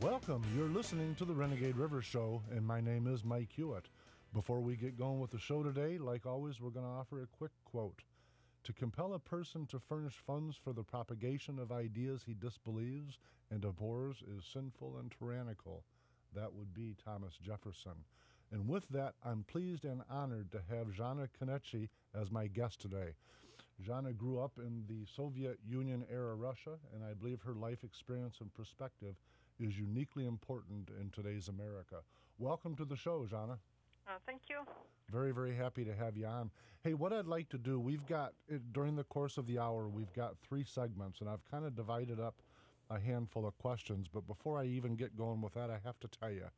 Welcome. You're listening to the Renegade River Show, and my name is Mike Hewitt. Before we get going with the show today, like always, we're going to offer a quick quote. To compel a person to furnish funds for the propagation of ideas he disbelieves and abhors is sinful and tyrannical. That would be Thomas Jefferson. And with that, I'm pleased and honored to have Zhana Konechi as my guest today. Zhana grew up in the Soviet Union-era Russia, and I believe her life experience and perspective is uniquely important in today's America. Welcome to the show, Zhana. Thank you. Very, very happy to have you on. Hey, what I'd like to do, we've got, during the course of the hour, we've got 3 segments, and I've kind of divided up a handful of questions. But before I even get going with that, I have to tell you,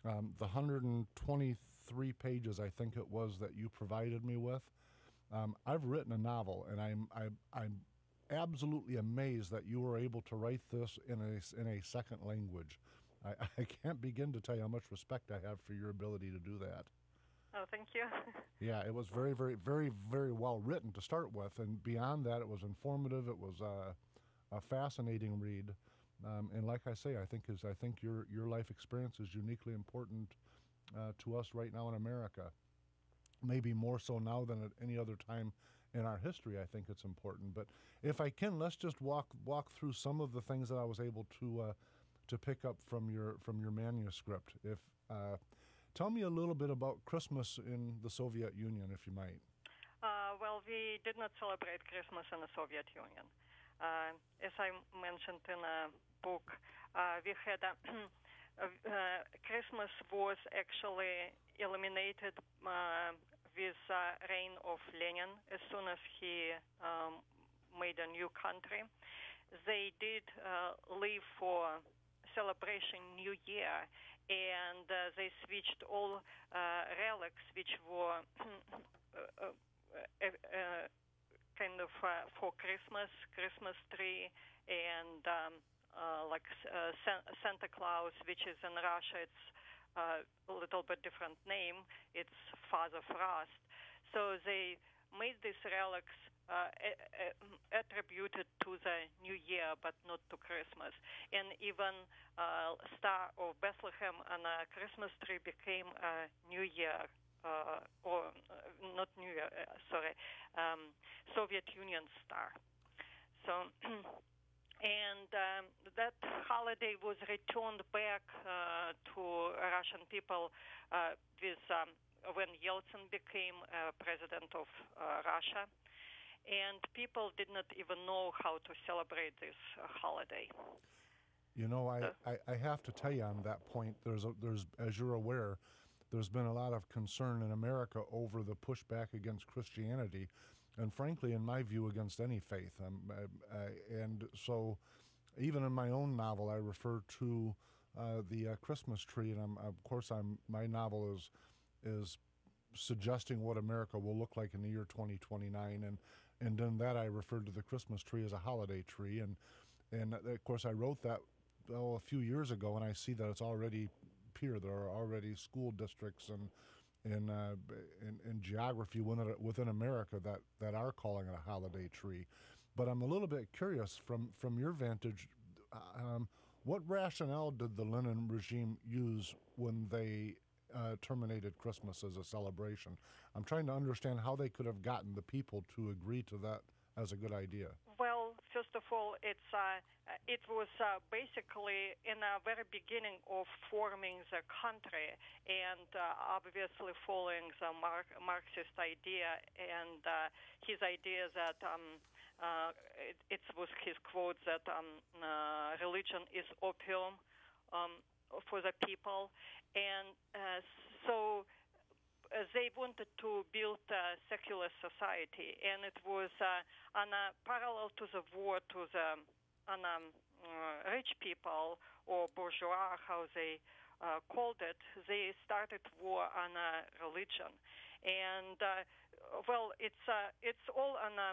the 123 pages, I think it was, that you provided me with, I've written a novel, and I'm absolutely amazed that you were able to write this in a second language. I can't begin to tell you how much respect I have for your ability to do that. Oh, thank you. Yeah, it was very, very, very, very well written to start with, and beyond that, it was informative. It was a fascinating read, and like I say, I think your life experience is uniquely important to us right now in America. Maybe more so now than at any other time in our history. I think it's important. But if I can, let's just walk through some of the things that I was able to pick up from your manuscript. If tell me a little bit about Christmas in the Soviet Union, if you might. Well, we did not celebrate Christmas in the Soviet Union. As I mentioned in a book, we had Christmas was actually eliminated with reign of Lenin as soon as he made a new country. They did leave for celebration New Year, and they switched all relics which were kind of for Christmas tree, and like Santa Claus, which is in Russia, it's a little bit different name. It's Father Frost. So they made these relics attributed to the New Year, but not to Christmas. And even Star of Bethlehem on a Christmas tree became a New Year, or not New Year, Soviet Union star. So, and that holiday was returned back to Russian people with when Yeltsin became president of Russia. And people did not even know how to celebrate this holiday. You know, I have to tell you on that point, there's as you're aware, there's been a lot of concern in America over the pushback against Christianity, and frankly, in my view, against any faith. And so, even in my own novel, I refer to the Christmas tree, and my novel is suggesting what America will look like in the year 2029, and in that I referred to the Christmas tree as a holiday tree, and of course I wrote that a few years ago, and I see that it's already here. There are already school districts and in geography within America that are calling it a holiday tree. But I'm a little bit curious from your vantage, what rationale did the Lenin regime use when they terminated Christmas as a celebration? I'm trying to understand how they could have gotten the people to agree to that as a good idea. Well, first of all, it was basically in the very beginning of forming the country, and obviously following the Marxist idea, and his idea that it was his quote that religion is opium for the people, and so they wanted to build a secular society, and it was on a parallel to the war to the rich people, or bourgeois, how they called it. They started war on religion, and well, it's all on a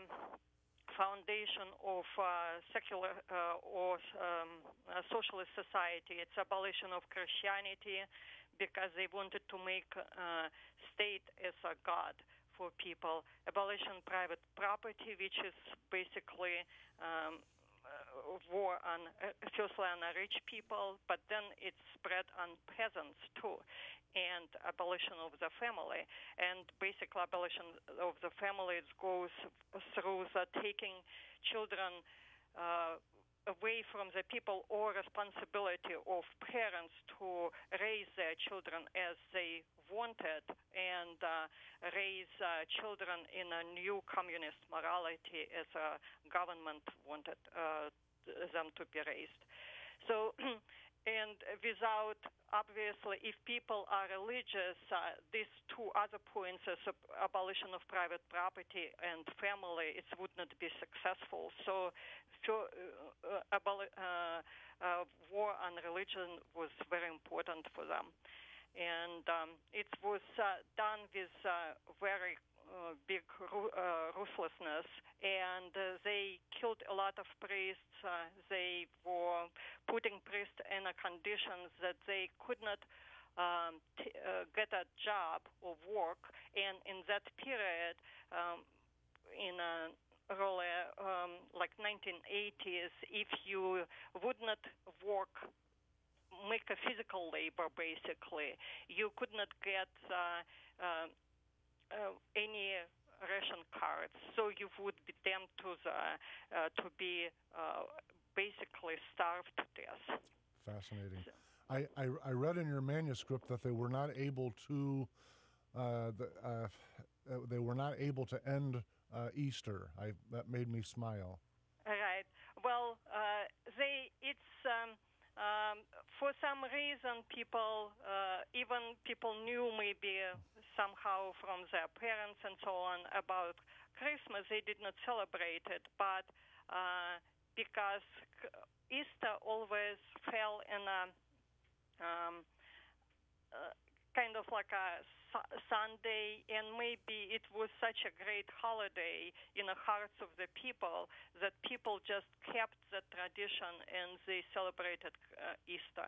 foundation of secular or socialist society. It's abolition of Christianity, because they wanted to make state as a god for people. Abolition private property, which is basically war on firstly on rich people, but then it spread on peasants too, and abolition of the family. And basically abolition of the family goes through the taking children away from the people or responsibility of parents to raise their children as they wanted and raise children in a new communist morality as a government wanted them to be raised. So, and without, obviously, if people are religious, these two other points, as abolition of private property and family, it would not be successful. So, war on religion was very important for them. And it was done with very big ruthlessness, and they killed a lot of priests. They were putting priests in a conditions that they could not get a job or work, and in that period, in early, like 1980s, if you would not work, make a physical labor, basically, you could not get any ration cards, so you would be damned to be basically starved to death. Fascinating. I read in your manuscript that they were not able to end Easter. That made me smile. Right. Well, for some reason, even people knew maybe somehow from their parents and so on about Christmas, they did not celebrate it. But because Easter always fell in a kind of like a Sunday, and maybe it was such a great holiday in the hearts of the people that people just kept the tradition and they celebrated Easter.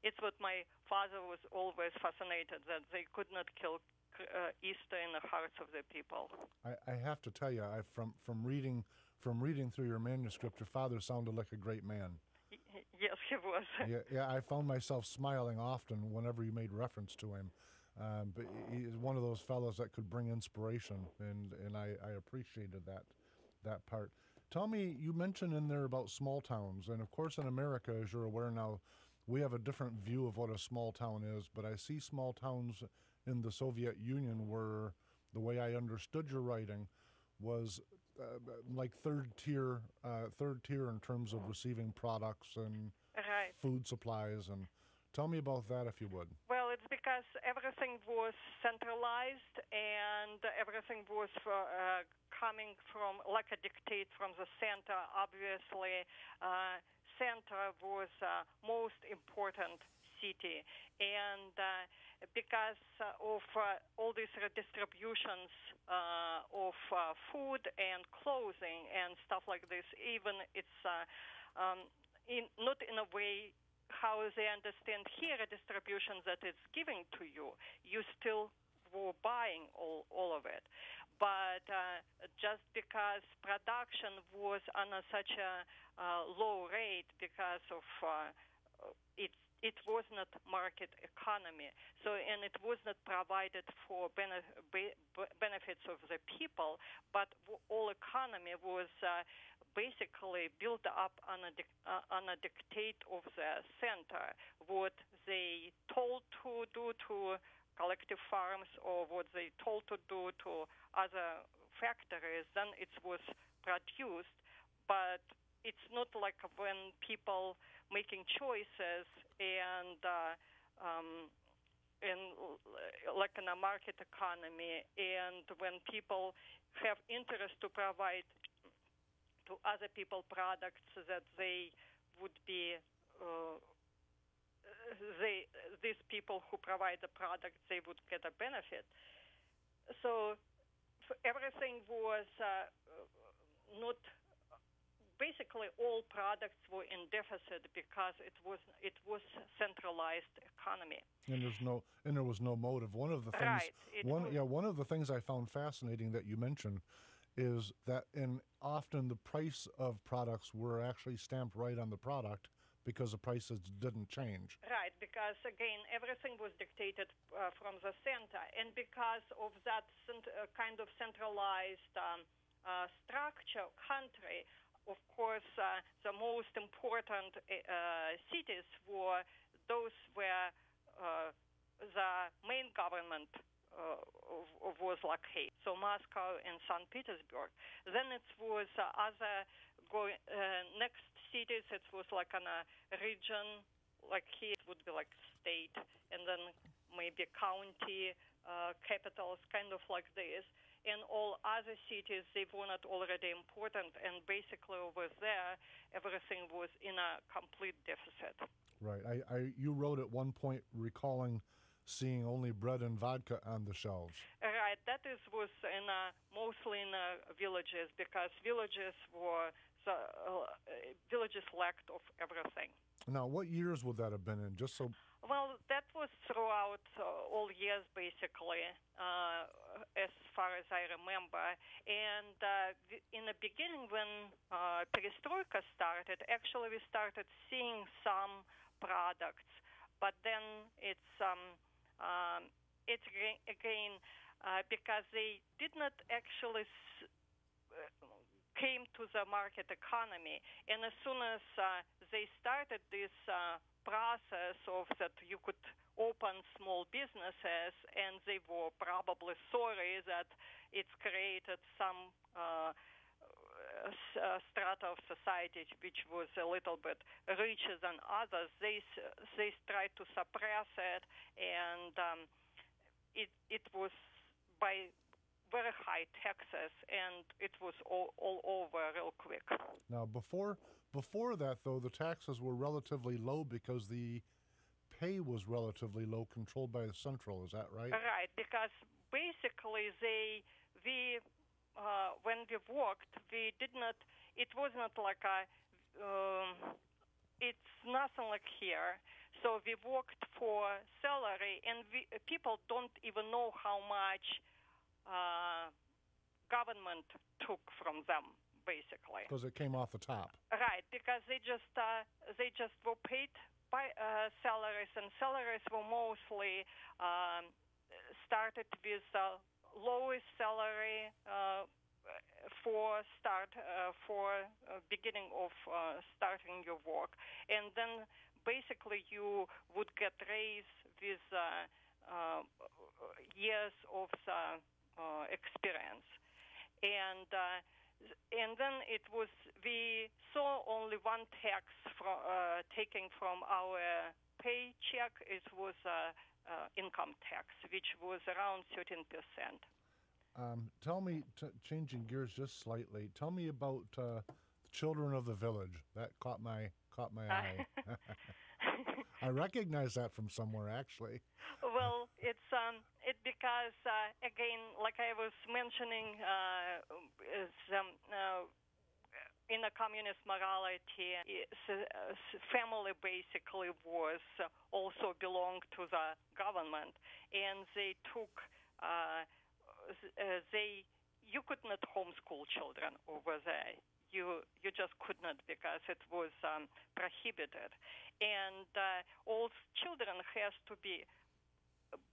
It's what my father was always fascinated, that they could not kill Easter in the hearts of the people. I have to tell you, from reading through your manuscript, your father sounded like a great man. Yes, he was. Yeah, I found myself smiling often whenever you made reference to him. But he's one of those fellows that could bring inspiration, and I appreciated that part. Tell me, you mentioned in there about small towns, and of course in America, as you're aware now, we have a different view of what a small town is, but I see small towns in the Soviet Union where the way I understood your writing was like third tier in terms of receiving products and right. food supplies. And tell me about that, if you would. Well, it's because everything was centralized and everything was coming from like a dictate from the center. Obviously, center was most important city, and because of all these redistributions of food and clothing and stuff like this, even it's not in a way how they understand here a distribution that it's giving to you. You still were buying all of it. But just because production was on such a low rate because of it was not market economy. So, and it was not provided for benefits of the people, but all economy was basically built up on a dictate of the center. What they told to do to collective farms or what they told to do to other factories, then it was produced. But it's not like when people making choices and like in a market economy, and when people have interest to provide to other people products that they would be these people who provide the product, they would get a benefit. So everything was not. Basically, all products were in deficit because it was centralized economy. And there was no motive. One of the things, right. One of the things I found fascinating that you mentioned is that often the price of products were actually stamped right on the product because the prices didn't change. Right, because again, everything was dictated from the center, and because of that kind of centralized structure, country, of course, the most important cities were those where the main government was located. So Moscow and St. Petersburg. Then it was other next cities. It was like on a region, like here it would be like state, and then maybe county capitals, kind of like this. And all other cities, they were not already important, and basically over there, everything was in a complete deficit. Right. You wrote at one point recalling seeing only bread and vodka on the shelves. Right. That was mostly in villages, because villages lacked of everything. Now, what years would that have been in? Just so. Well, that was throughout all years, basically, as far as I remember. And in the beginning, when perestroika started, actually we started seeing some products, but then it's again because they did not actually came to the market economy, and as soon as they started this process of that you could open small businesses, and they were probably sorry that it's created some strata of society which was a little bit richer than others. They tried to suppress it, and it was by very high taxes, and it was all over real quick. Now, before that, though, the taxes were relatively low because the pay was relatively low, controlled by the central. Is that right? Right, because basically when we worked, we did not. It was not like it's nothing like here. So we worked for salary, and people don't even know how much government took from them, basically. Because it came off the top. Right, because they just were paid by salaries, and salaries were mostly started with lowest salary for beginning of starting your work, and then basically you would get raised with years of experience, and then we saw only one tax taken from our paycheck. It was income tax, which was around 13%. Tell me, changing gears just slightly, tell me about the Children of the Village. That caught my eye. I recognize that from somewhere, actually. Well, it's because again, like I was mentioning, in a communist morality, family basically was also belonged to the government, and they took you could not homeschool children over there. You just could not, because it was prohibited, and all children has to be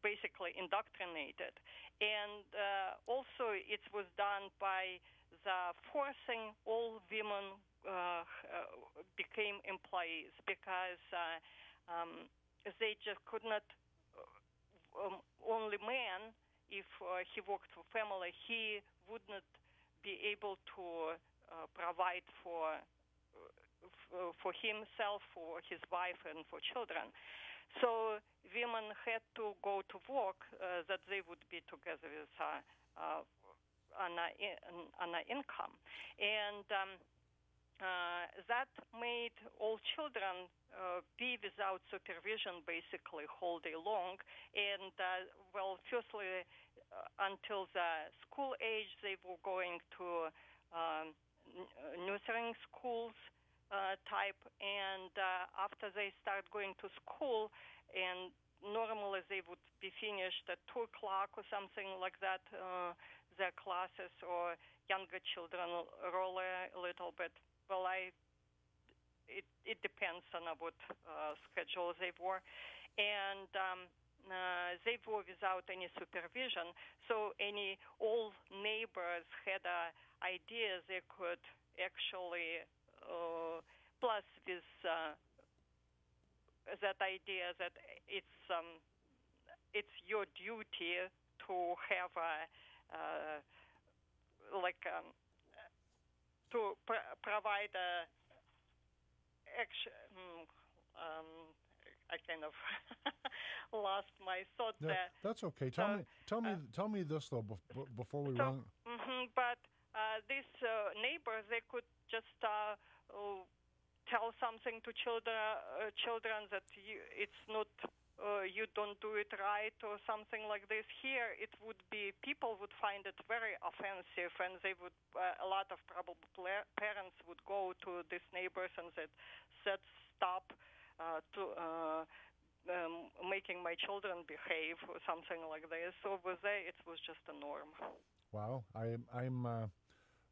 basically indoctrinated, and also it was done by the forcing all women became employees, because they just could not. Only man, if he worked for family, he would not be able to provide for himself, for his wife, and for children. So women had to go to work that they would be together with on an income, and that made all children be without supervision basically whole day long. And firstly, until the school age, they were going to nurturing schools type, and after they start going to school, and normally they would be finished at 2 o'clock or something like that, their classes, or younger children roll a little bit. Well, it depends on what schedule they were, and they were without any supervision. So all neighbors had an idea they could actually, plus with that idea that it's your duty to have to provide a action. I kind of lost my thought there. That's okay. Tell me this though before we run. But these neighbors, they could just tell something to children that it's not. You don't do it right or something like this. Here, it would be people would find it very offensive, and they would a lot of probably parents would go to these neighbors and said stop to making my children behave or something like this. So over there, it was just a norm. Wow,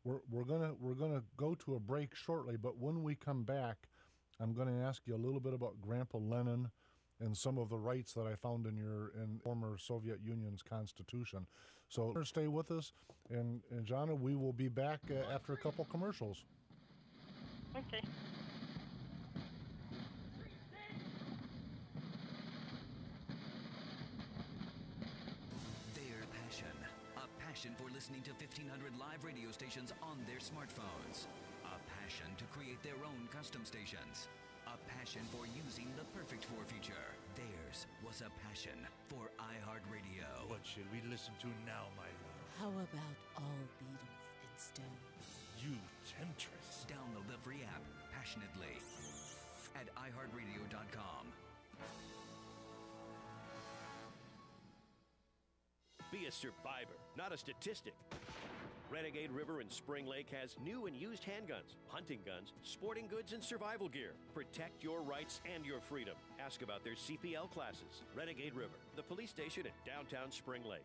we're gonna go to a break shortly, but when we come back, I'm going to ask you a little bit about Grandpa Lenin and some of the rights that I found in former Soviet Union's constitution. So stay with us, and Jana, we will be back after a couple commercials. Okay. Their passion, a passion for listening to 1,500 live radio stations on their smartphones, a passion to create their own custom stations, a passion for using the perfect 4 feature. Theirs was a passion for iHeartRadio. What should we listen to now, my love? How about all Beatles and Stones? You temptress. Download the free app passionately at iHeartRadio.com. Be a survivor, not a statistic. Renegade River in Spring Lake has new and used handguns, hunting guns, sporting goods, and survival gear. Protect your rights and your freedom. Ask about their CPL classes. Renegade River, the police station in downtown Spring Lake.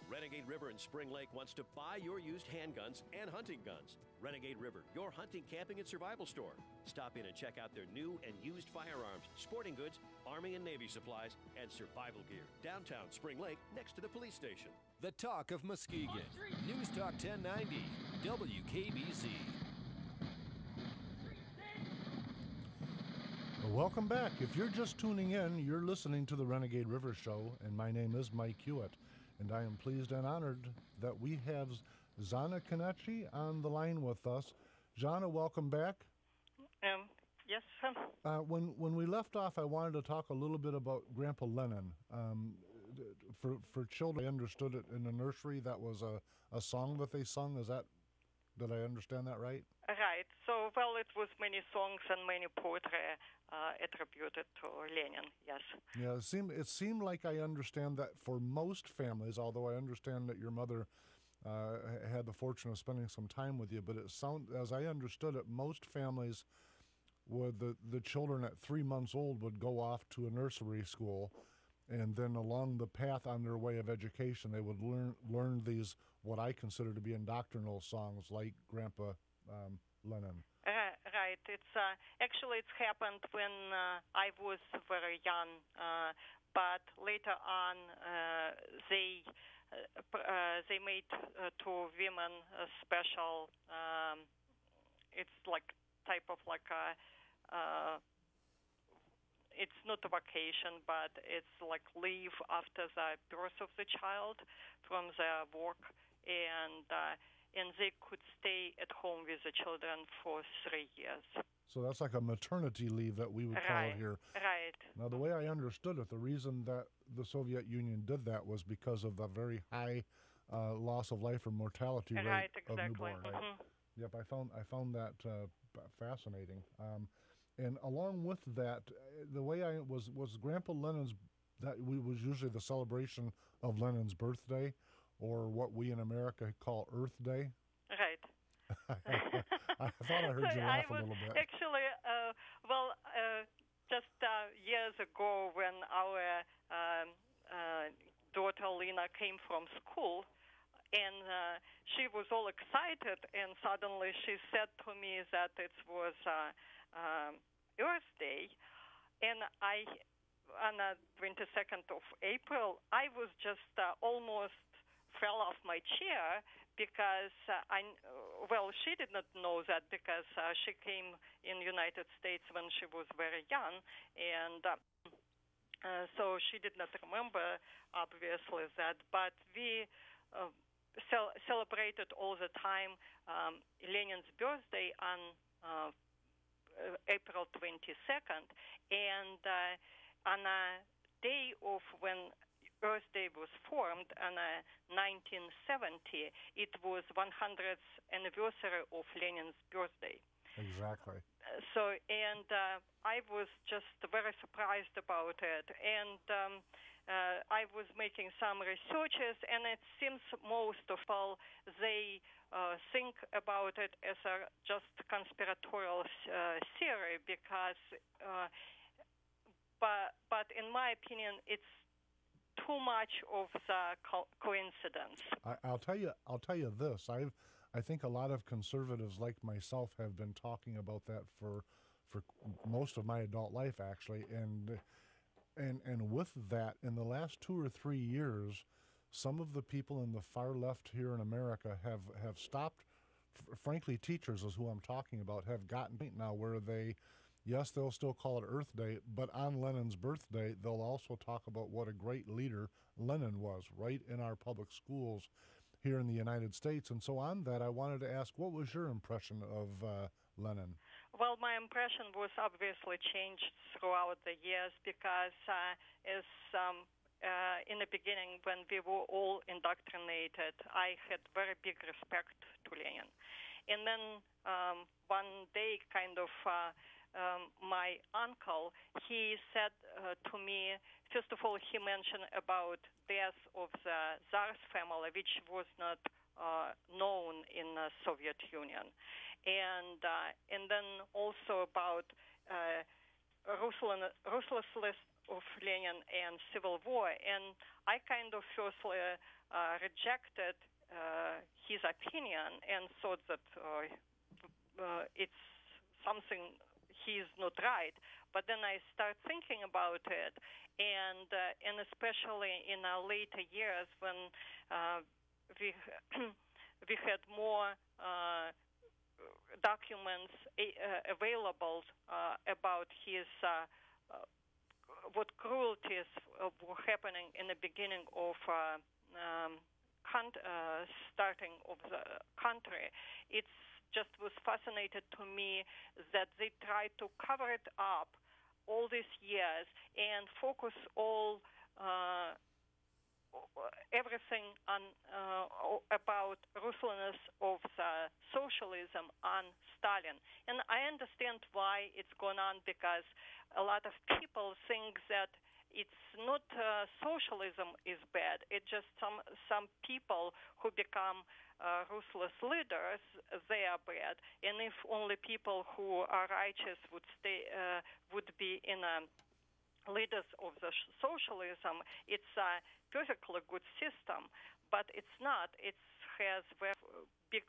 Renegade River in Spring Lake wants to buy your used handguns and hunting guns. Renegade River, your hunting, camping, and survival store. Stop in and check out their new and used firearms, sporting goods, Army and Navy supplies, and survival gear. Downtown Spring Lake, next to the police station. The Talk of Muskegon. News Talk 1090, WKBZ. Well, welcome back. If you're just tuning in, you're listening to the Renegade River Show, and my name is Mike Hewitt. And I am pleased and honored that we have Zana Kanachi on the line with us. Zana, welcome back. Yes, sir. When we left off, I wanted to talk a little bit about Grandpa Lenin. For children, I understood it in the nursery. That was a song that they sung. Did I understand that right? Right. So, well, it was many songs and many poetry attributed to Lenin, yes. Yeah, it seemed like I understand that for most families, although I understand that your mother had the fortune of spending some time with you, but as I understood it, most families would, the children at 3 months old would go off to a nursery school, and then along the path on their way of education, they would learn these, what I consider to be indoctrinal songs like Grandpa Lenin. Right. It's actually it's happened when I was very young, but later on they made to women a special. It's like type of like a. It's not a vacation, but it's like leave after the birth of the child from their work, and they could stay at home with the children for 3 years. So that's like a maternity leave that we would call it here. Right. Now, the way I understood it, the reason that the Soviet Union did that was because of the very high loss of life or mortality rate of newborn. Right? Mm-hmm. Yep, I found that fascinating. And along with that, the way I was Grandpa Lenin's, was usually the celebration of Lenin's birthday, or what we in America call Earth Day. Right. I thought I heard you laugh a little bit. Actually, just years ago when our daughter Lena came from school, And she was all excited, and suddenly she said to me that it was Earth Day, and on the 22nd of April, I was just almost fell off my chair because she did not know that because she came in United States when she was very young, and so she did not remember, obviously, that. But we celebrated all the time Lenin's birthday on April 22nd, and on a day of when Earth Day was formed in 1970, it was 100th anniversary of Lenin's birthday. Exactly. So, and I was just very surprised about it, and I was making some researches, and it seems most of all they think about it as a just conspiratorial theory, because, but in my opinion, it's too much of the coincidence. I'll tell you this. I think a lot of conservatives like myself have been talking about that for most of my adult life, actually, and with that, in the last 2 or 3 years, some of the people in the far left here in America have stopped. Frankly, teachers is who I'm talking about, have gotten now where they'll still call it Earth Day, but on Lenin's birthday, they'll also talk about what a great leader Lenin was, right in our public schools here in the United States. And so on that, I wanted to ask, what was your impression of Lenin? Well, my impression was obviously changed throughout the years because in the beginning, when we were all indoctrinated, I had very big respect to Lenin. And then one day, my uncle, he said to me, first of all, he mentioned about death of the Tsar's family, which was not known in the Soviet Union. And then also about ruthlessness of Lenin and civil war. And I kind of firstly rejected his opinion and thought that it's something he's not right. But then I start thinking about it, and especially in our later years when we had more documents available about his what cruelties were happening in the beginning of starting of the country. It's just was fascinated to me that they tried to cover it up all these years and focus all everything on about ruthlessness of the socialism on Stalin. And I understand why it's going on, because a lot of people think that it's not socialism is bad. It's just some people who become ruthless leaders, they are bad. And if only people who are righteous would be in leaders of the socialism, it's a perfectly good system, but it's not. It has very big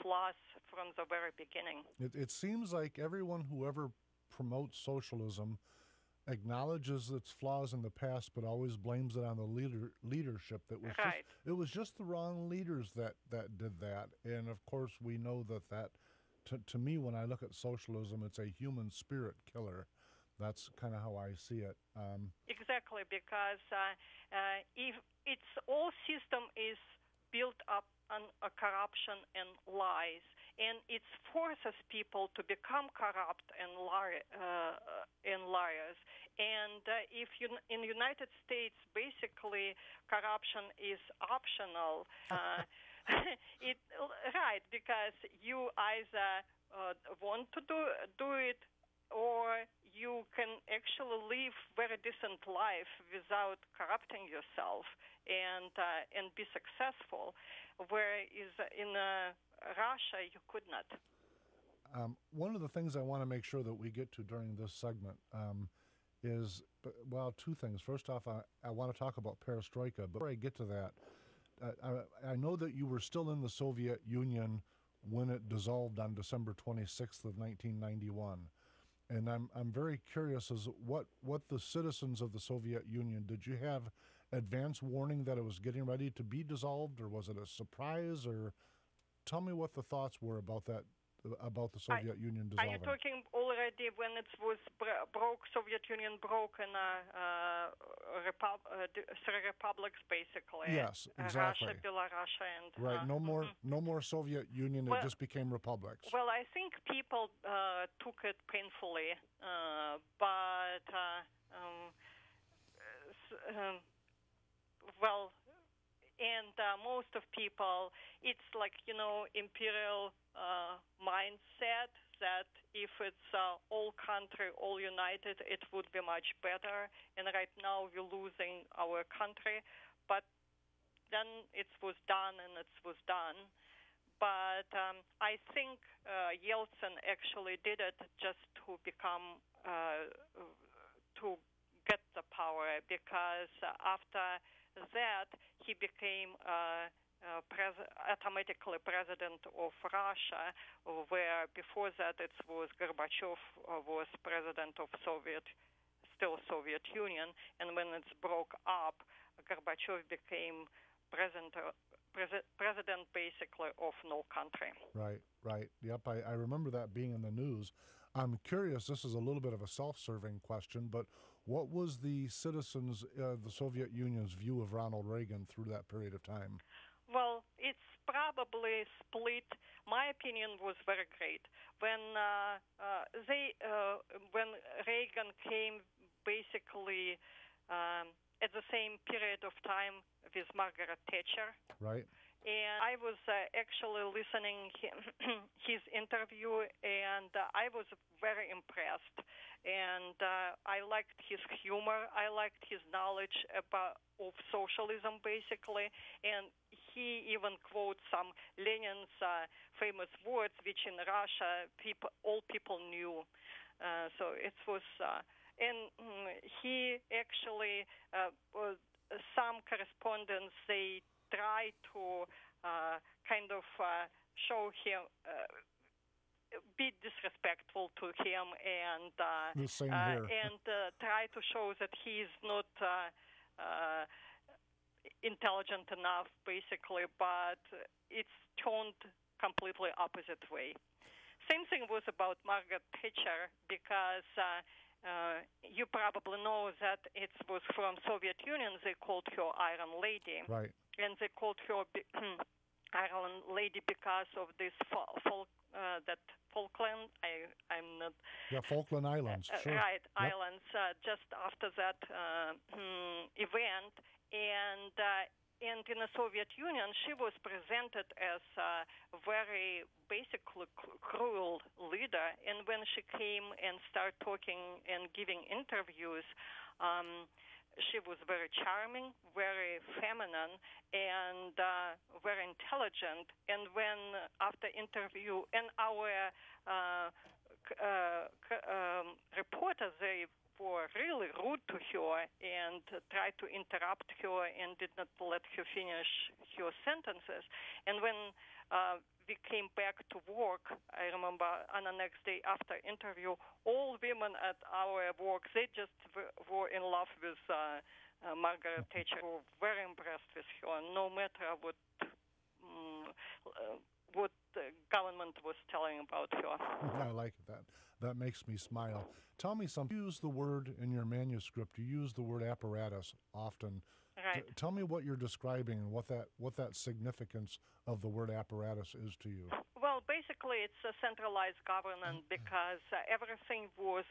flaws from the very beginning. It seems like everyone who ever promotes socialism acknowledges its flaws in the past, but always blames it on the leadership. It was just the wrong leaders that did that. And of course, we know that to me, when I look at socialism, it's a human spirit killer. That's kind of how I see it. Exactly, because if its whole system is built up on corruption and lies, and it forces people to become corrupt and liars. And if in the United States, basically, corruption is optional, because you either want to do it, or you can actually live very decent life without corrupting yourself and be successful, whereas in Russia you could not. One of the things I want to make sure that we get to during this segment is, well, two things. First off, I want to talk about perestroika, but before I get to that, I know that you were still in the Soviet Union when it dissolved on December 26th of 1991. And I'm very curious as what the citizens of the Soviet Union, did you have advance warning that it was getting ready to be dissolved, or was it a surprise? Or tell me what the thoughts were about that, about the Soviet Union dissolving. Are you talking already when it was broke? Soviet Union broke in three republics, basically. Yes, exactly. Russia, Belarus, and right. No more Soviet Union. It just became republics. Well, I think people took it painfully, but well. And most of people, it's like, imperial mindset that if it's all country, all united, it would be much better. And right now we're losing our country. But then it was done and it was done. But I think Yeltsin actually did it just to become, to get the power, because after that he became automatically president of Russia, where before that it was Gorbachev was president of Soviet Union, and when it broke up, Gorbachev became president basically of no country. Right. Yep, I remember that being in the news. I'm curious, this is a little bit of a self-serving question, but what was the citizens of the Soviet Union's view of Ronald Reagan through that period of time? Well, it's probably split. My opinion was very great. When when Reagan came, basically at the same period of time with Margaret Thatcher. Right. And I was actually listening his interview, and I was very impressed. And I liked his humor. I liked his knowledge of socialism, basically. And he even quotes some Lenin's famous words, which in Russia all people knew. So it was, and he actually, some correspondents, they try to kind of show him, be disrespectful to him, and try to show that he is not intelligent enough, basically. But it's turned completely opposite way. Same thing was about Margaret Thatcher, because you probably know that it was from Soviet Union. They called her Iron Lady. Right. And they called her Iron Lady because of this that Falkland. I'm not. Yeah, Falkland Islands. Sure. Right, yep. Islands. Just after that event, and in the Soviet Union, she was presented as a very basically cruel leader. And when she came and started talking and giving interviews, she was very charming, very feminine, and very intelligent. And when after interview, and our reporters, they were really rude to her and tried to interrupt her and did not let her finish her sentences. And when we came back to work, I remember on the next day after interview, all women at our work, they just were in love with Margaret Thatcher, were very impressed with her, no matter what the government was telling about her. I like that. That makes me smile. Tell me something. You use the word in your manuscript. You use the word apparatus often. Right. Tell me what you're describing and what that significance of the word apparatus is to you. Well, basically, it's a centralized government, because everything was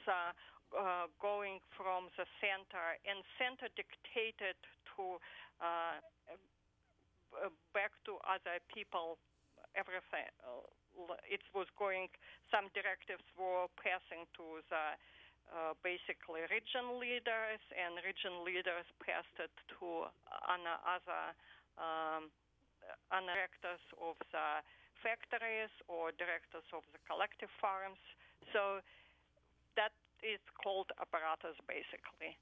going from the center, and center dictated to back to other people everything. It was going. Some directives were passing to the basically region leaders, and region leaders passed it to other directors of the factories or directors of the collective farms. So that is called apparatus, basically.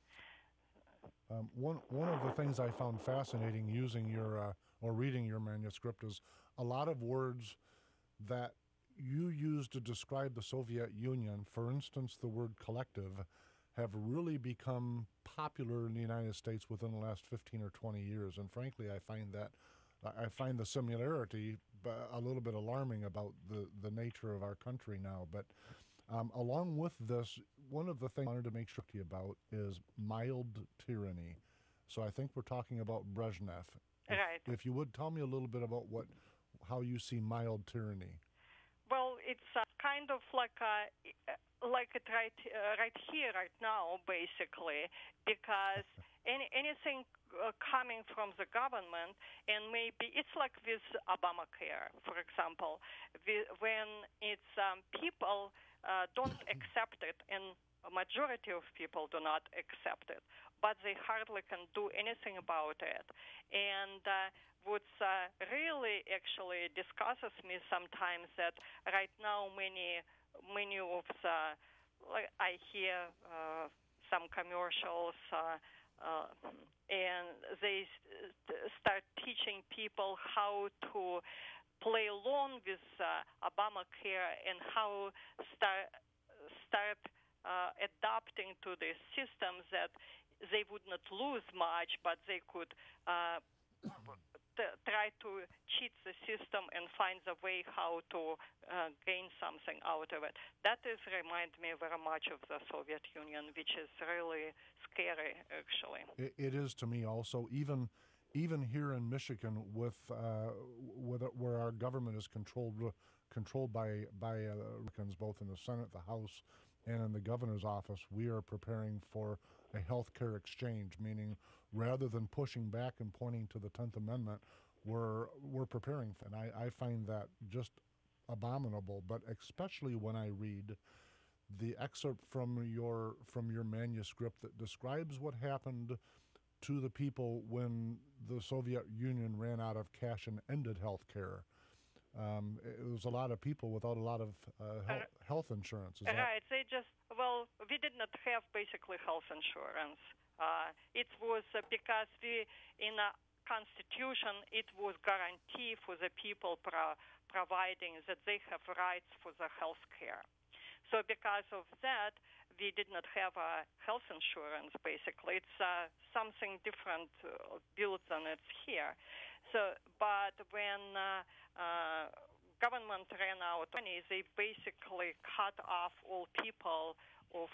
One of the things I found fascinating using your or reading your manuscript is a lot of words that you use to describe the Soviet Union, for instance, the word collective, have really become popular in the United States within the last 15 or 20 years. And frankly, I find the similarity a little bit alarming about the nature of our country now. But along with this, one of the things I wanted to make sure to you about is mild tyranny. So I think we're talking about Brezhnev. Right. If you would tell me a little bit about how you see mild tyranny. Well, it's kind of like it right here, right now, basically, because anything coming from the government, and maybe it's like with Obamacare, for example, when it's people don't accept it, and a majority of people do not accept it, but they hardly can do anything about it. And what really actually discusses me sometimes that right now many of the, like I hear some commercials and they start teaching people how to play along with Obamacare and how start adapting to the systems that they would not lose much, but they could try to cheat the system and find a way how to gain something out of it. That reminds me very much of the Soviet Union, which is really scary, actually. It is to me also, even here in Michigan, with where our government is controlled by Republicans, both in the Senate, the House, and in the governor's office. We are preparing for a health care exchange, meaning rather than pushing back and pointing to the 10th Amendment, we're preparing for it. And I find that just abominable, but especially when I read the excerpt from your manuscript that describes what happened to the people when the Soviet Union ran out of cash and ended health care. It was a lot of people without a lot of health insurance. Right. We did not have basically health insurance. It was because in a Constitution, it was guarantee for the people providing that they have rights for the health care. So because of that, we did not have a health insurance, basically. It's something different built than it's here. So, but when government ran out of money, they basically cut off all people of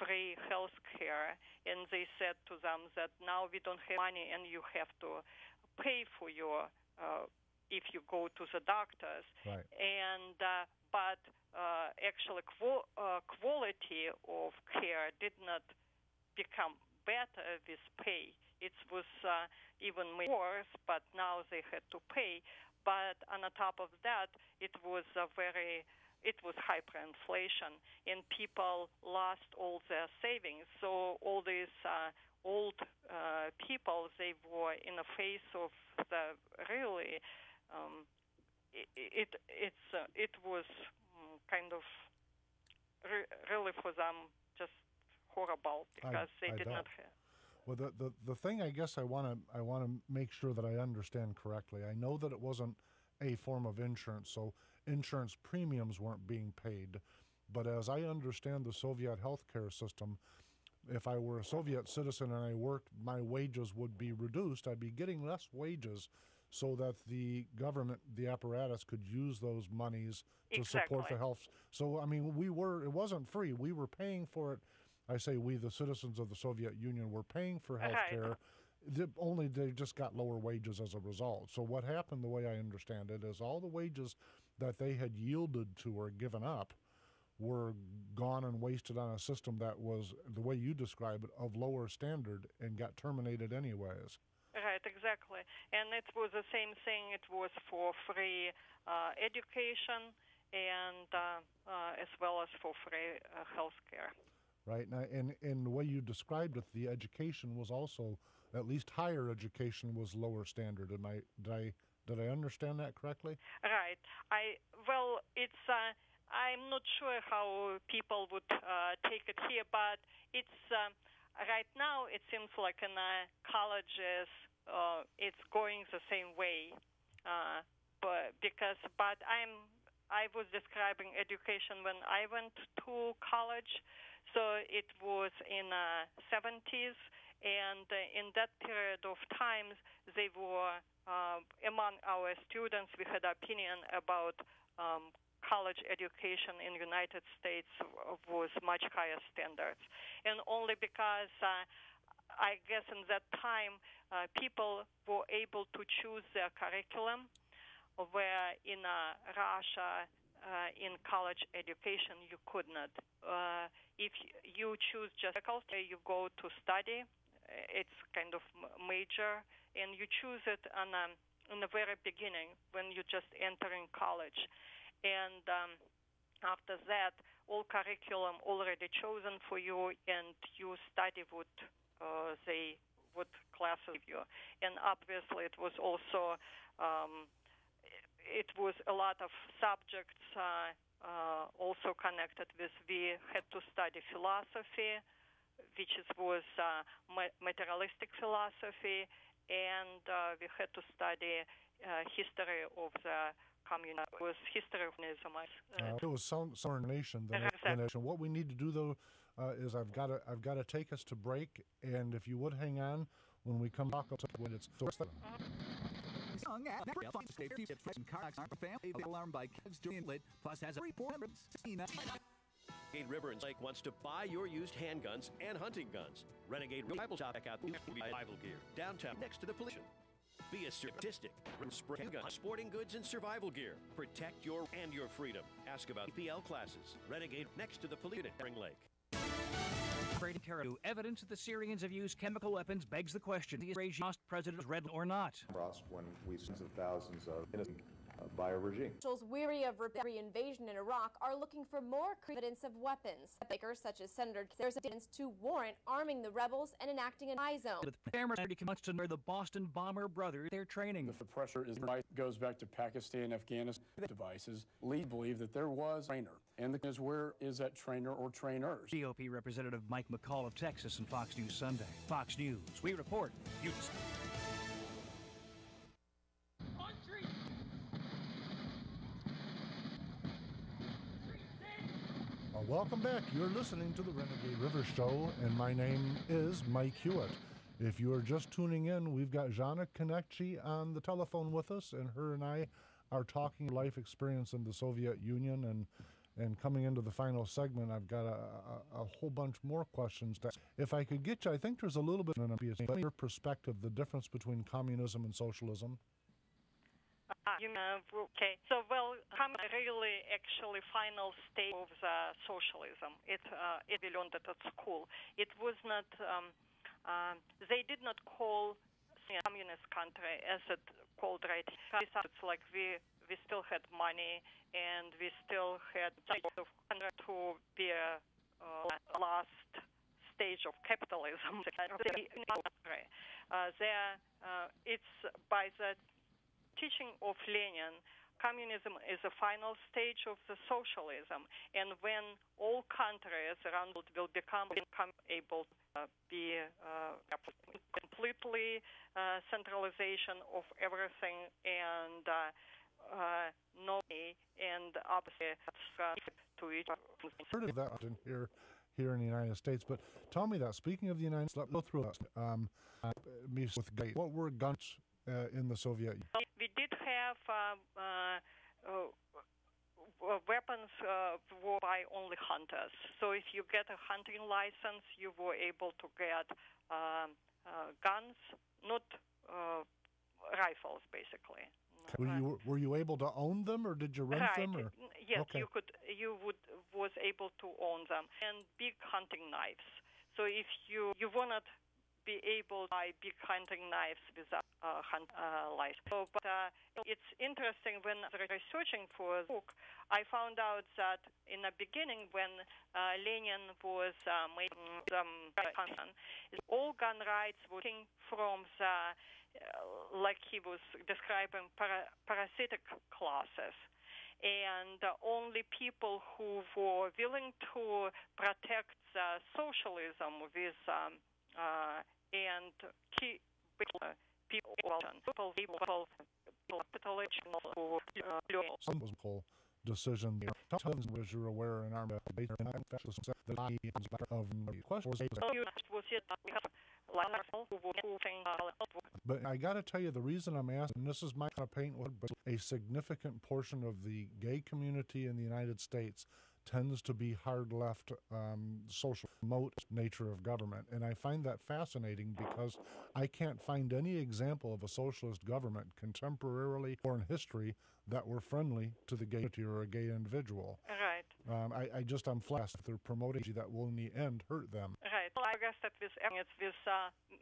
free health care, and they said to them that now we don't have money and you have to pay for your if you go to the doctors. Right. And but actually quality of care did not become better with pay. It was even worse, but now they had to pay. But on the top of that, it was hyperinflation, and people lost all their savings. So all these old people, they were in the face of the really. It was kind of really for them just horrible because they did not have. Well, the thing I guess I want to make sure that I understand correctly. I know that it wasn't a form of insurance, so insurance premiums weren't being paid. But as I understand the Soviet healthcare system, if I were a Soviet citizen and I worked, my wages would be reduced. I'd be getting less wages, so that the government, the apparatus, could use those monies to support the health. So I mean, it wasn't free. We were paying for it. I say we, the citizens of the Soviet Union, were paying for health care, only they just got lower wages as a result. So what happened, the way I understand it, is all the wages that they had yielded to or given up were gone and wasted on a system that was, the way you describe it, of lower standard and got terminated anyways. Right, exactly. And it was the same thing. It was for free education and as well as for free health care. Right, and the way you described it, the education was also, at least higher education was lower standard. Did I understand that correctly? Right. I'm not sure how people would take it here, but it's right now it seems like in colleges it's going the same way. But I was describing education when I went to college, so it was in 70s, and in that period of time, they were among our students. We had opinion about college education in the United States was much higher standards, and only because I guess in that time people were able to choose their curriculum, where in Russia, in college education, you could not. If you choose just faculty, you go to study. It's kind of major, and you choose it in the very beginning when you're just entering college. And after that, all curriculum already chosen for you, and you study what they would classes you. And obviously, it was also it was a lot of subjects also connected with. We had to study philosophy, which was materialistic philosophy, and we had to study history of the communism. It was history of communism. It was some nation. What we need to do though is I've got to take us to break, and if you would hang on when we come back, when it's. Alarmed by plus has a report. Renegade River and Lake wants to buy your used handguns and hunting guns. Renegade Rival Shop out survival gear downtown next to the police. Be a statistic. Spring guns, sporting goods, and survival gear. Protect your and your freedom. Ask about EPL classes. Renegade next to the police at Spring Lake. Evidence that the Syrians have used chemical weapons begs the question: the Israeli president red or not? When we send thousands of innocent by a regime. Officials weary of repeated invasion in Iraq are looking for more evidence of weapons. Makers such as Senator there's evidence to warrant arming the rebels and enacting an I zone. The family wants to know the Boston bomber brothers their training. The pressure goes back to Pakistan, Afghanistan devices. Lead believe that there was a trainer. And the question is, where is that trainer or trainers? GOP Representative Mike McCall of Texas and Fox News Sunday. Fox News, we report. You just. Welcome back. You're listening to the Renegade River Show, and my name is Mike Hewitt. If you are just tuning in, we've got Jana Konecki on the telephone with us, and her and I are talking life experience in the Soviet Union. And coming into the final segment, I've got a whole bunch more questions. If I could get you, I think there's a little bit of your perspective, the difference between communism and socialism. Okay. So, really actually final stage of the socialism. It we learned it at school. It was not. They did not call communist country as it called right. It's like we still had money and we still had to be a last stage of capitalism. It's by the teaching of Lenin, communism is a final stage of the socialism, and when all countries around the world will become able to be completely centralization of everything and and obviously to each heard of that here in the United States, but tell me that. Speaking of the United States, go through us. What were guns in the Soviet Union? We did have weapons were by only hunters. So if you get a hunting license, you were able to get guns, not rifles, basically. Were you able to own them, or did you rent them? Or? Yes, okay. You was able to own them, and big hunting knives. So if you will not be able to buy big hunting knives without license. So, but it's interesting when researching for the book, I found out that in the beginning when Lenin was making all gun rights were taken from the, like he was describing, parasitic classes. And only people who were willing to protect socialism with and people some was whole decision. Tons, as you're aware, in our of the question but I got to tell you, the reason I'm asking, and this is my kind of paint, but a significant portion of the gay community in the United States tends to be hard left, social remote nature of government. And I find that fascinating because I can't find any example of a socialist government contemporarily or in history that were friendly to the gay community or a gay individual. Right. I'm flashed if they're promoting that will in the end hurt them. Right. Well, I guess that with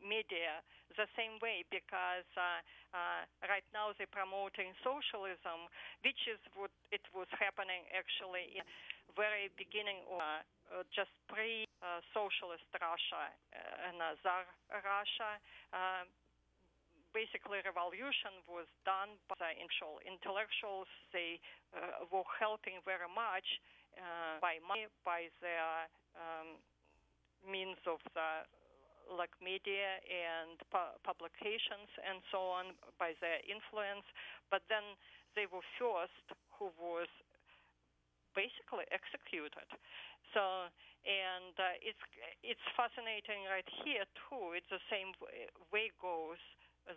media the same way, because right now they're promoting socialism, which is what it was happening actually in very beginning of just pre-socialist Russia and Tsar Russia. Basically, revolution was done by the intellectuals. They were helping very much by money, by their means of the like media and publications and so on, by their influence. But then they were first who was basically executed. So, and it's fascinating right here too. It's the same way goes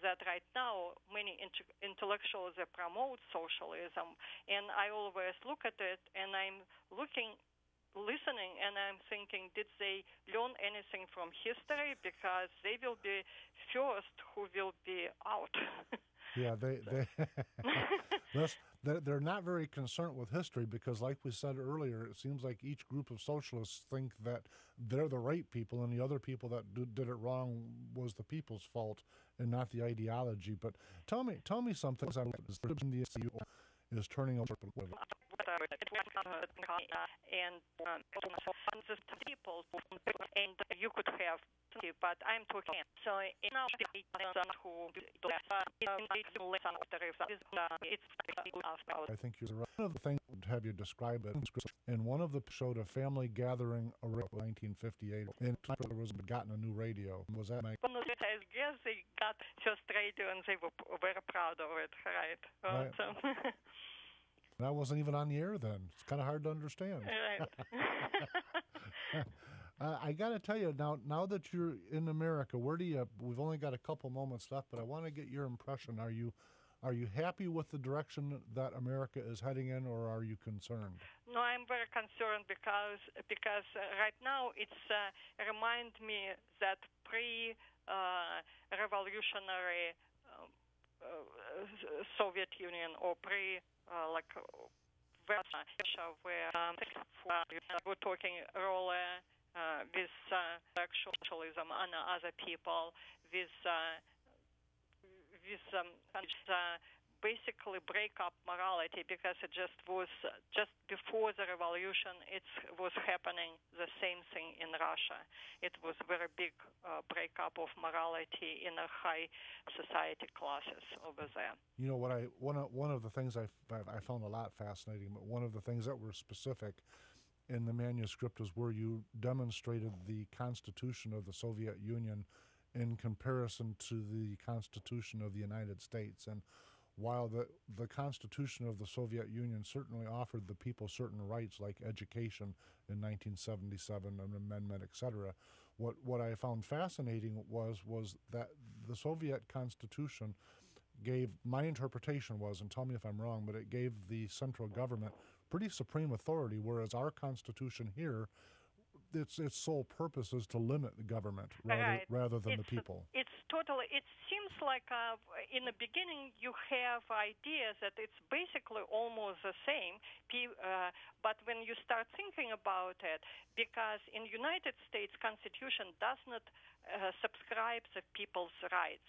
that right now many intellectuals promote socialism, and I always look at it and I'm listening, and I'm thinking, did they learn anything from history? Because they will be first who will be out. Yeah, they're not very concerned with history because, like we said earlier, it seems like each group of socialists think that they're the right people and the other people that did it wrong was the people's fault and not the ideology. But tell me something. The SCU is turning over. And people, and you could have, but I'm talking. So now I think you're right. One of the things have you describe it, and one of the showed a family gathering around 1958, and there was gotten a new radio. Was that my? I guess they got first radio, and they were very proud of it, right? Right. So. And I wasn't even on the air then. It's kind of hard to understand. Right. I got to tell you, now that you're in America, we've only got a couple moments left, but I want to get your impression. Are you happy with the direction that America is heading in, or are you concerned? No, I'm very concerned because right now it's remind me that pre-revolutionary Soviet Union or Russia, where we're talking earlier with socialism and other people, with basically break up morality, because it just before the revolution, it was happening the same thing in Russia. It was very big breakup of morality in the high society classes over there. You know what? One of the things I found a lot fascinating, but one of the things that were specific in the manuscript is where you demonstrated the Constitution of the Soviet Union in comparison to the Constitution of the United States. And while the Constitution of the Soviet Union certainly offered the people certain rights like education in 1977, an amendment, etc., what I found fascinating was that the Soviet Constitution gave, my interpretation was, and tell me if I'm wrong, but it gave the central government pretty supreme authority, whereas our Constitution here, its sole purpose is to limit the government rather than the people. It seems like in the beginning you have ideas that it's basically almost the same, but when you start thinking about it, because in United States Constitution does not subscribe to people's rights.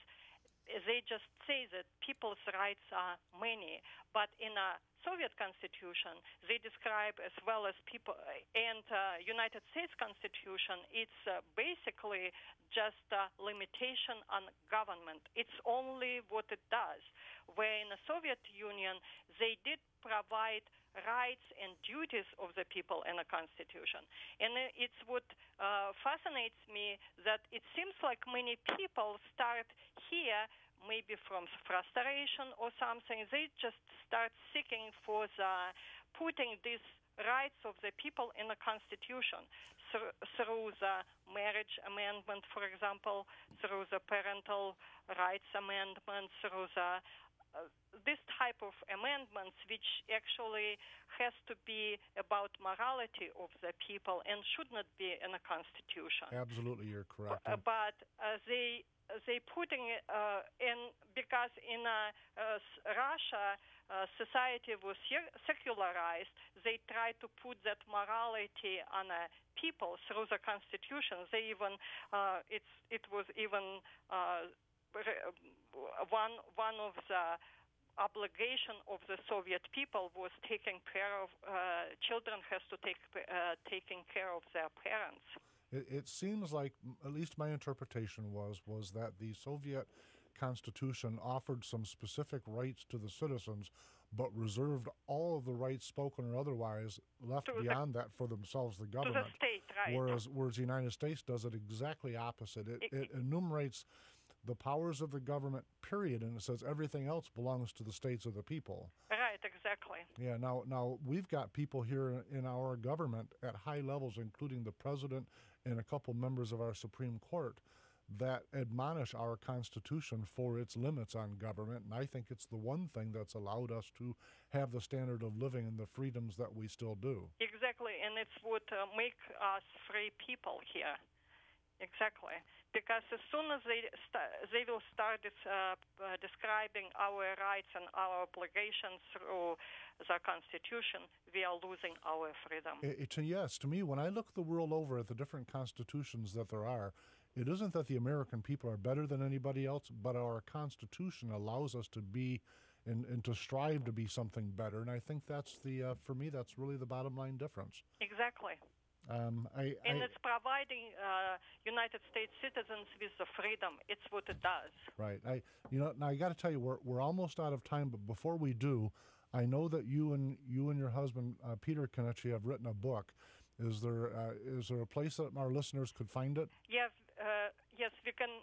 They just say that people's rights are many, but in a Soviet Constitution, they describe as well as people, and United States Constitution, it's basically just a limitation on government. It's only what it does. Where in the Soviet Union, they did provide rights and duties of the people in the Constitution. And it's what fascinates me, that it seems like many people start here maybe from frustration or something, they just start seeking for the putting these rights of the people in the Constitution through the marriage amendment, for example, through the parental rights amendment, through the this type of amendments, which actually has to be about morality of the people and should not be in the Constitution. Absolutely, you're correct. But they putting in, because in Russia society was secularized, they try to put that morality on people through the Constitution. They even it was even one of the obligation of the Soviet people was taking care of children has to taking care of their parents. It seems like, at least my interpretation was that the Soviet Constitution offered some specific rights to the citizens, but reserved all of the rights, spoken or otherwise, left beyond that for themselves, the government. To the state, right. Whereas the United States does it exactly opposite. It enumerates the powers of the government, period, and it says everything else belongs to the states or the people. Right, exactly. Yeah, now we've got people here in our government at high levels, including the president and a couple members of our Supreme Court, that admonish our Constitution for its limits on government, and I think it's the one thing that's allowed us to have the standard of living and the freedoms that we still do. Exactly, and it would make us free people here. Exactly, because as soon as they will start describing our rights and our obligations through the Constitution, we are losing our freedom. Yes, to me, when I look the world over at the different constitutions that there are, it isn't that the American people are better than anybody else, but our Constitution allows us to be and to strive to be something better. And I think that's for me, that's really the bottom line difference. Exactly. And it's providing United States citizens with the freedom. It's what it does. Right. Now I got to tell you, we're almost out of time. But before we do, I know that you and your husband Peter Kenichi have written a book. Is there a place that our listeners could find it? Yes. Yes. We can.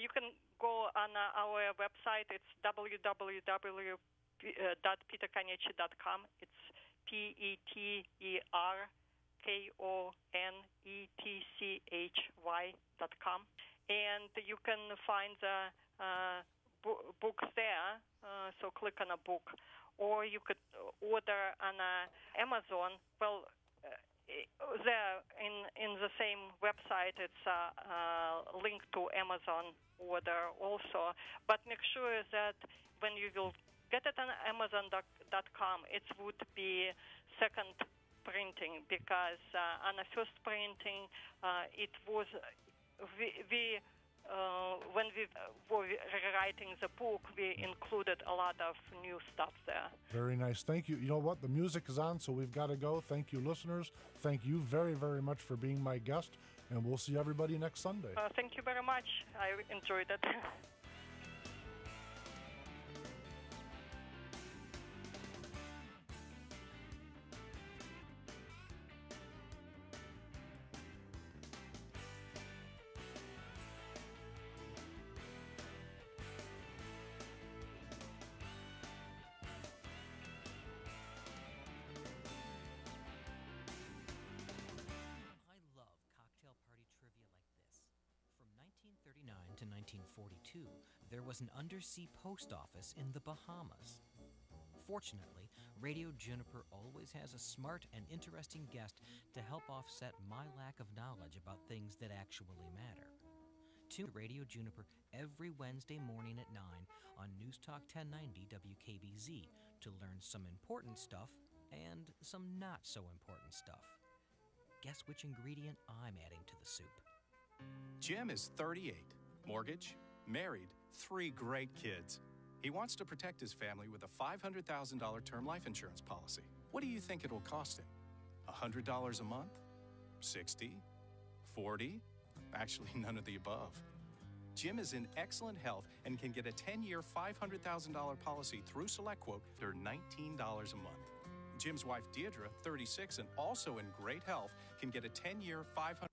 You can go on our website. It's www.peterkenichi.com. It's PeterKonetchy.com, and you can find the books there. So click on a book, or you could order on Amazon. Well, there in the same website, it's a link to Amazon order also. But make sure that when you will get it on Amazon.com, it would be second printing, because on the first printing it was when we were writing the book, we included a lot of new stuff there. Very nice. Thank you. You know what? The music is on, so we've got to go. Thank you, listeners. Thank you very, very much for being my guest, and we'll see everybody next Sunday. Thank you very much. I enjoyed it. To 1942, there was an undersea post office in the Bahamas. Fortunately, Radio Juniper always has a smart and interesting guest to help offset my lack of knowledge about things that actually matter. Tune to Radio Juniper every Wednesday morning at 9 on News Talk 1090 WKBZ to learn some important stuff and some not so important stuff. Guess which ingredient I'm adding to the soup? Jim is 38. Mortgage, married, 3 great kids. He wants to protect his family with a $500,000 term life insurance policy. What do you think it'll cost him? $100 a month? 60? 40? Actually, none of the above. Jim is in excellent health and can get a 10-year, $500,000 policy through SelectQuote for $19 a month. Jim's wife, Deidre, 36, and also in great health, can get a 10-year, $500,000